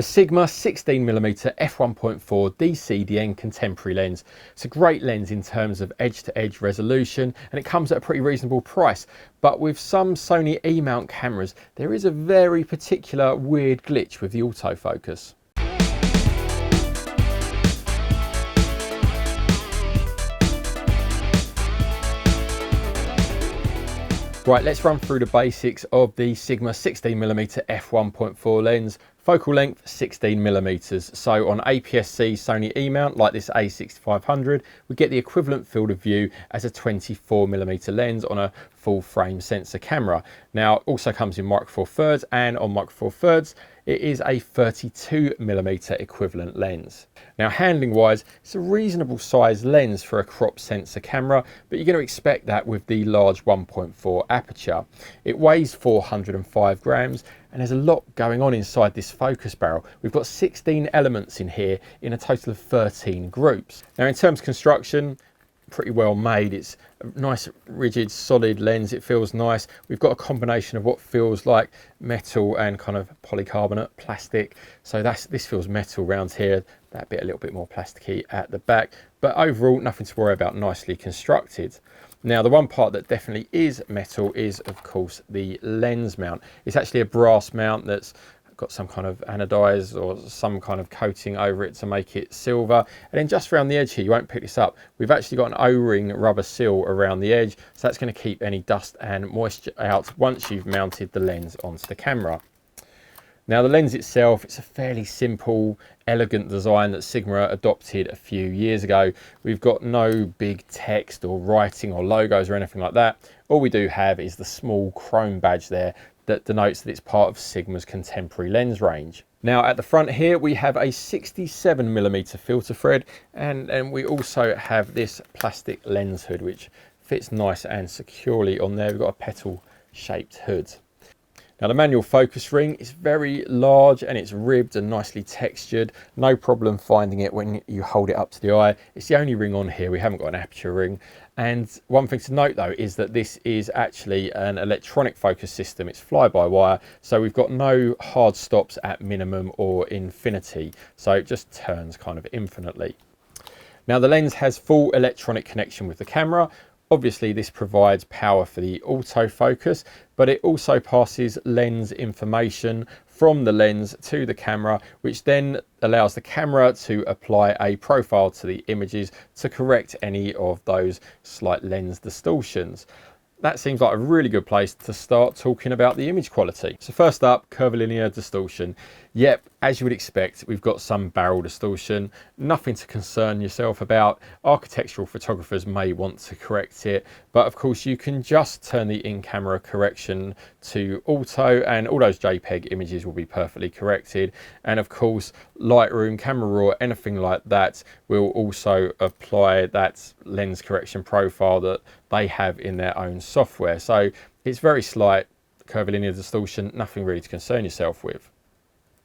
The Sigma 16mm f1.4 DCDN contemporary lens. It's a great lens in terms of edge-to-edge resolution, and it comes at a pretty reasonable price. But with some Sony E Mount cameras, there is a very particular weird glitch with the autofocus. Right, let's run through the basics of the Sigma 16mm f1.4 lens. Focal length 16mm. So on APS-C Sony E Mount, like this A6500, we get the equivalent field of view as a 24mm lens on a full frame sensor camera. Now, it also comes in micro four thirds, and on micro four thirds, it is a 32mm equivalent lens. Now, handling wise, it's a reasonable size lens for a crop sensor camera, but you're going to expect that with the large 1.4 aperture. It weighs 405 grams, and there's a lot going on inside this focus barrel. We've got 16 elements in here in a total of 13 groups. Now, in terms of construction, pretty well made. It's a nice rigid solid lens. It feels nice. We've got a combination of what feels like metal and kind of polycarbonate plastic, so this feels metal round here, that bit a little bit more plasticky at the back, but overall nothing to worry about, nicely constructed. Now, the one part that definitely is metal is of course the lens mount. It's actually a brass mount that's got some kind of anodized or some kind of coating over it to make it silver. And then just around the edge here, you won't pick this up, we've actually got an O-ring rubber seal around the edge, so that's going to keep any dust and moisture out once you've mounted the lens onto the camera. Now, the lens itself, it's a fairly simple, elegant design that Sigma adopted a few years ago. We've got no big text or writing or logos or anything like that. All we do have is the small chrome badge there that denotes that it's part of Sigma's contemporary lens range. Now, at the front here, we have a 67mm filter thread, and we also have this plastic lens hood, which fits nice and securely on there. We've got a petal shaped hood. Now, the manual focus ring is very large and it's ribbed and nicely textured. No problem finding it when you hold it up to the eye. It's the only ring on here. We haven't got an aperture ring. And one thing to note though is that this is actually an electronic focus system. It's fly-by-wire, so we've got no hard stops at minimum or infinity. So it just turns kind of infinitely. Now, the lens has full electronic connection with the camera. Obviously, this provides power for the autofocus, but it also passes lens information from the lens to the camera, which then allows the camera to apply a profile to the images to correct any of those slight lens distortions. That seems like a really good place to start talking about the image quality. So first up, curvilinear distortion. Yep, as you would expect, we've got some barrel distortion. Nothing to concern yourself about. Architectural photographers may want to correct it, but of course you can just turn the in-camera correction to auto and all those JPEG images will be perfectly corrected. And of course, Lightroom, Camera Raw, anything like that will also apply that lens correction profile that they have in their own software. So it's very slight curvilinear distortion, nothing really to concern yourself with.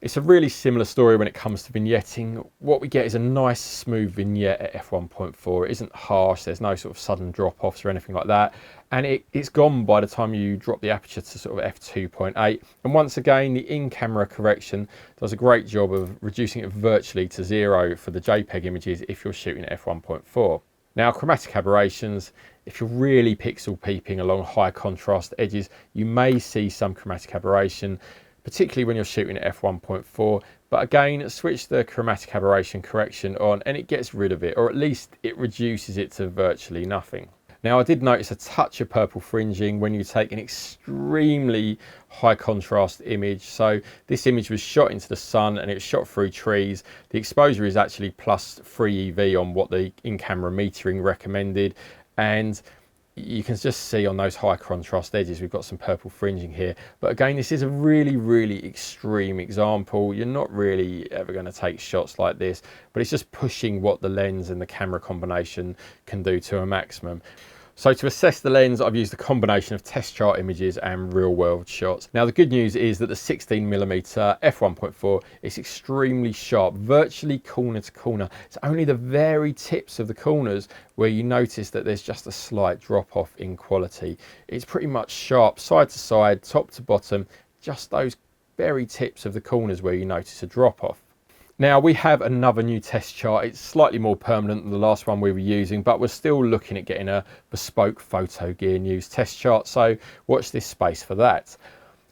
It's a really similar story when it comes to vignetting. What we get is a nice smooth vignette at f1.4. It isn't harsh, there's no sort of sudden drop-offs or anything like that. And it's gone by the time you drop the aperture to sort of f2.8. And once again, the in-camera correction does a great job of reducing it virtually to zero for the JPEG images if you're shooting at f1.4. Now, chromatic aberrations, if you're really pixel peeping along high contrast edges, you may see some chromatic aberration, particularly when you're shooting at f1.4, but again, switch the chromatic aberration correction on and it gets rid of it, or at least it reduces it to virtually nothing. Now, I did notice a touch of purple fringing when you take an extremely high contrast image. So this image was shot into the sun and it was shot through trees. The exposure is actually +3 EV on what the in-camera metering recommended, and you can just see on those high contrast edges we've got some purple fringing here. But again, this is a really extreme example. You're not really ever going to take shots like this, but it's just pushing what the lens and the camera combination can do to a maximum. So to assess the lens, I've used a combination of test chart images and real world shots. Now, the good news is that the 16mm f1.4 is extremely sharp, virtually corner to corner. It's only the very tips of the corners where you notice that there's just a slight drop off in quality. It's pretty much sharp side to side, top to bottom, just those very tips of the corners where you notice a drop off. Now we have another new test chart. It's slightly more permanent than the last one we were using, but we're still looking at getting a bespoke Photo Gear News test chart, so watch this space for that.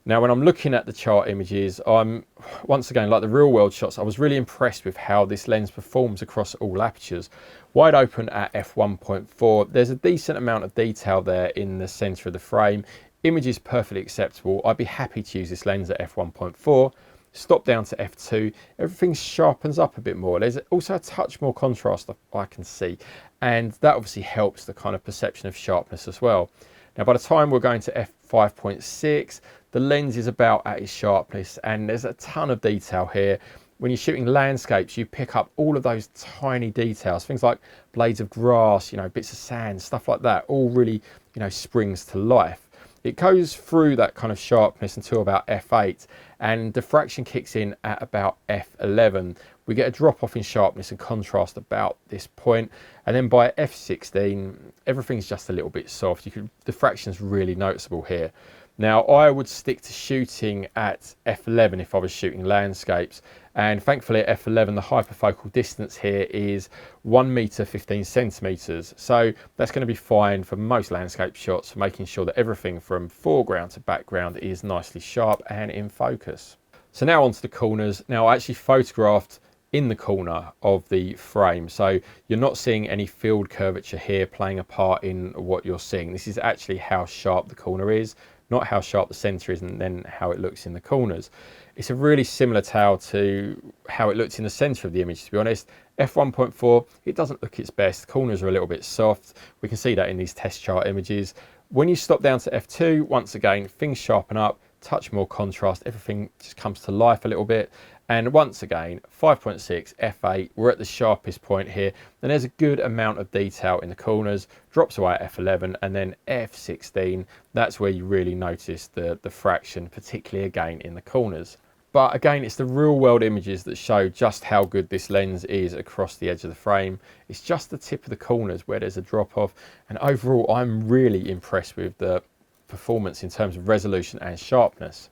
Now when I'm looking at the chart images, I'm once again, like the real world shots, I was really impressed with how this lens performs across all apertures. Wide open at f1.4, there's a decent amount of detail there in the center of the frame. Image is perfectly acceptable. I'd be happy to use this lens at f1.4. Stop down to f2, everything sharpens up a bit more. There's also a touch more contrast I can see, and that obviously helps the kind of perception of sharpness as well. Now by the time we're going to f5.6, the lens is about at its sharpness, and there's a ton of detail here. When you're shooting landscapes, you pick up all of those tiny details, things like blades of grass, you know, bits of sand, stuff like that, all really, you know, springs to life. It goes through that kind of sharpness until about f8, and diffraction kicks in at about f11. We get a drop off in sharpness and contrast about this point, and then by f16 everything's just a little bit soft. Diffraction's really noticeable here. Now I would stick to shooting at f11 if I was shooting landscapes, and thankfully at f11 the hyperfocal distance here is 1 meter 15 centimeters, so that's going to be fine for most landscape shots, for making sure that everything from foreground to background is nicely sharp and in focus. So now onto the corners. Now I actually photographed in the corner of the frame, so you're not seeing any field curvature here playing a part in what you're seeing. This is actually how sharp the corner is, not how sharp the center is and then how it looks in the corners. It's a really similar tale to how it looks in the center of the image, to be honest. f1.4, it doesn't look its best. Corners are a little bit soft. We can see that in these test chart images. When you stop down to f2, once again, things sharpen up, touch more contrast, everything just comes to life a little bit. And once again, 5.6, f8, we're at the sharpest point here. Then there's a good amount of detail in the corners, drops away at f11, and then f16, that's where you really notice the diffraction, particularly again in the corners. But again, it's the real world images that show just how good this lens is across the edge of the frame. It's just the tip of the corners where there's a drop off. And overall, I'm really impressed with the performance in terms of resolution and sharpness.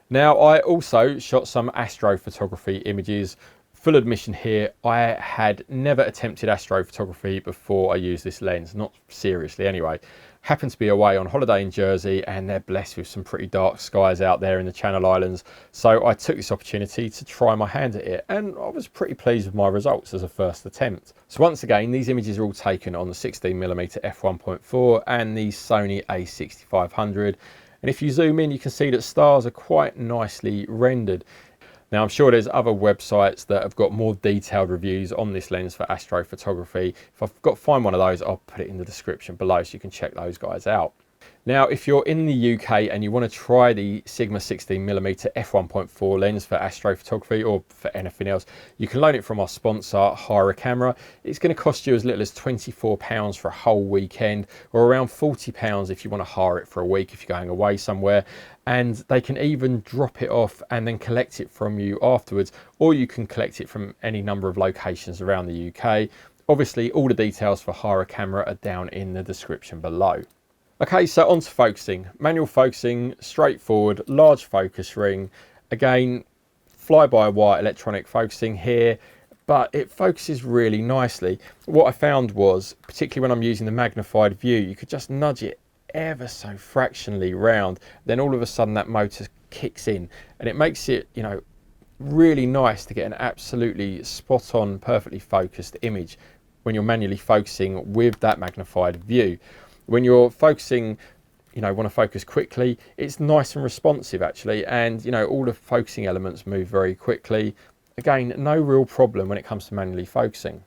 Now I also shot some astrophotography images. Full admission here, I had never attempted astrophotography before I used this lens, not seriously anyway. Happened to be away on holiday in Jersey, and they're blessed with some pretty dark skies out there in the Channel Islands, so I took this opportunity to try my hand at it, and I was pretty pleased with my results as a first attempt. So once again, these images are all taken on the 16mm f1.4 and the Sony A6500. And if you zoom in, you can see that stars are quite nicely rendered. Now I'm sure there's other websites that have got more detailed reviews on this lens for astrophotography. If I've got to find one of those, I'll put it in the description below so you can check those guys out. Now, if you're in the UK and you want to try the Sigma 16mm f1.4 lens for astrophotography or for anything else, you can loan it from our sponsor, Hire a Camera. It's going to cost you as little as £24 for a whole weekend, or around £40 if you want to hire it for a week if you're going away somewhere. And they can even drop it off and then collect it from you afterwards, or you can collect it from any number of locations around the UK. Obviously, all the details for Hire a Camera are down in the description below. Okay, so on to focusing. Manual focusing, straightforward, large focus ring. Again, fly-by-wire electronic focusing here, but it focuses really nicely. What I found was, particularly when I'm using the magnified view, you could just nudge it ever so fractionally round, then all of a sudden that motor kicks in, and it makes it, you know, really nice to get an absolutely spot-on, perfectly focused image when you're manually focusing with that magnified view. When you're focusing, you know, want to focus quickly, it's nice and responsive actually, and you know, all the focusing elements move very quickly. Again, no real problem when it comes to manually focusing.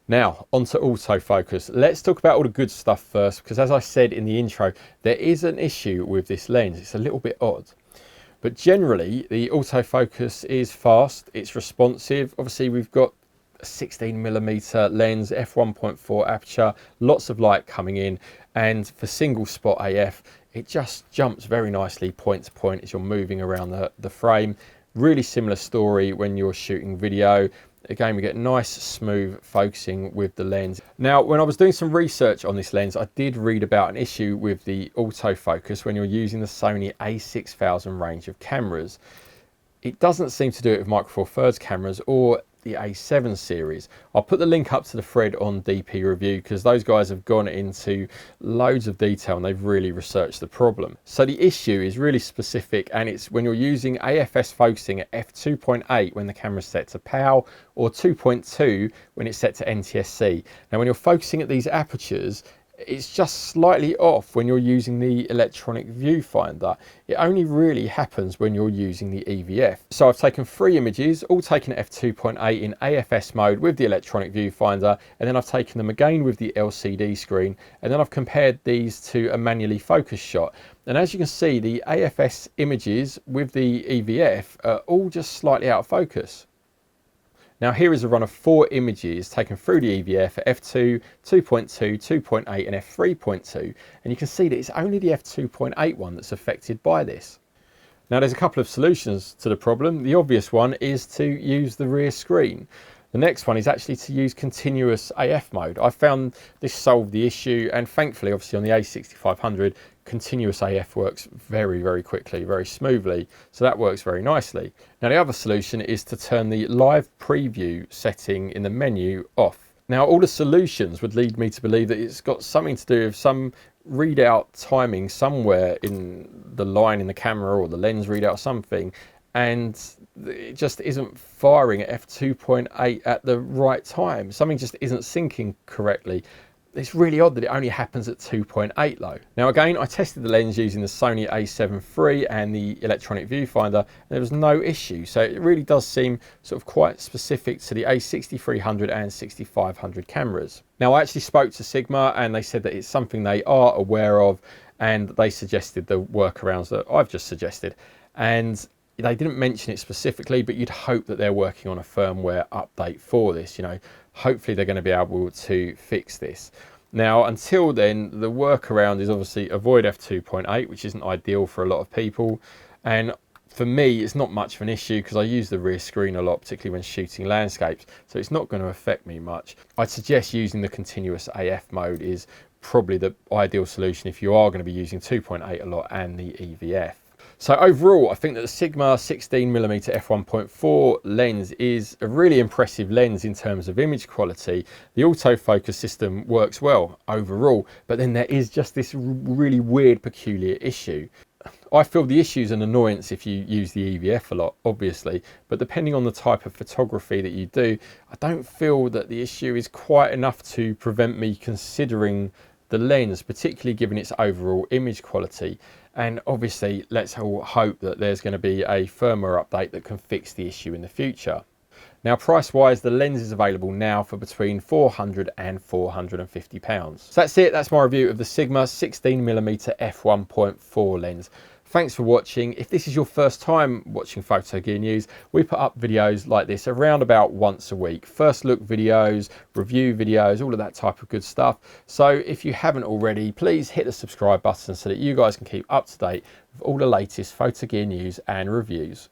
Now onto autofocus. Let's talk about all the good stuff first, because as I said in the intro, there is an issue with this lens. It's a little bit odd, but generally the autofocus is fast, it's responsive. Obviously we've got 16mm lens, f1.4 aperture, lots of light coming in, and for single spot AF it just jumps very nicely point to point as you're moving around the frame. Really similar story when you're shooting video. Again, we get nice smooth focusing with the lens. Now, when I was doing some research on this lens, I did read about an issue with the autofocus when you're using the Sony A6000 range of cameras. It doesn't seem to do it with Micro Four Thirds cameras or the A7 series. I'll put the link up to the thread on DP Review because those guys have gone into loads of detail and they've really researched the problem. So the issue is really specific, and it's when you're using AFS focusing at f2.8 when the camera's set to PAL, or 2.2 when it's set to NTSC. Now when you're focusing at these apertures, it's just slightly off when you're using the electronic viewfinder. It only really happens when you're using the EVF. So I've taken 3 images, all taken at f2.8 in AFS mode with the electronic viewfinder, and then I've taken them again with the LCD screen, and then I've compared these to a manually focused shot. And as you can see, the AFS images with the EVF are all just slightly out of focus. Now here is a run of 4 images taken through the EVF at f2, 2.2, 2.8 and f3.2, and you can see that it's only the f2.8 one that's affected by this. Now there's a couple of solutions to the problem. The obvious one is to use the rear screen. The next one is actually to use continuous AF mode. I found this solved the issue, and thankfully obviously on the A6500 continuous AF works very quickly, very smoothly, so that works very nicely. Now the other solution is to turn the live preview setting in the menu off. Now all the solutions would lead me to believe that it's got something to do with some readout timing somewhere in the line in the camera or the lens readout, something, and it just isn't firing at f2.8 at the right time. Something just isn't syncing correctly. It's really odd that it only happens at 2.8 though. Now again, I tested the lens using the Sony A7 III and the electronic viewfinder, and there was no issue. So it really does seem sort of quite specific to the A6300 and 6500 cameras. Now I actually spoke to Sigma and they said that it's something they are aware of, and they suggested the workarounds that I've just suggested. And they didn't mention it specifically, but you'd hope that they're working on a firmware update for this. You know, hopefully they're going to be able to fix this. Now, until then, the workaround is obviously avoid f2.8, which isn't ideal for a lot of people. And for me, it's not much of an issue because I use the rear screen a lot, particularly when shooting landscapes. So it's not going to affect me much. I'd suggest using the continuous AF mode is probably the ideal solution if you are going to be using 2.8 a lot and the EVF. So overall, I think that the Sigma 16mm f1.4 lens is a really impressive lens in terms of image quality. The autofocus system works well overall, but then there is just this really weird, peculiar issue. I feel the issue is an annoyance if you use the EVF a lot, obviously, but depending on the type of photography that you do, I don't feel that the issue is quite enough to prevent me considering the lens, particularly given its overall image quality. And obviously, let's all hope that there's going to be a firmware update that can fix the issue in the future. Now, price-wise, the lens is available now for between £400 and £450. So that's it. That's my review of the Sigma 16mm f1.4 lens. Thanks for watching. If this is your first time watching Photo Gear News, we put up videos like this around about once a week. First look videos, review videos, all of that type of good stuff. So if you haven't already, please hit the subscribe button so that you guys can keep up to date with all the latest Photo Gear news and reviews.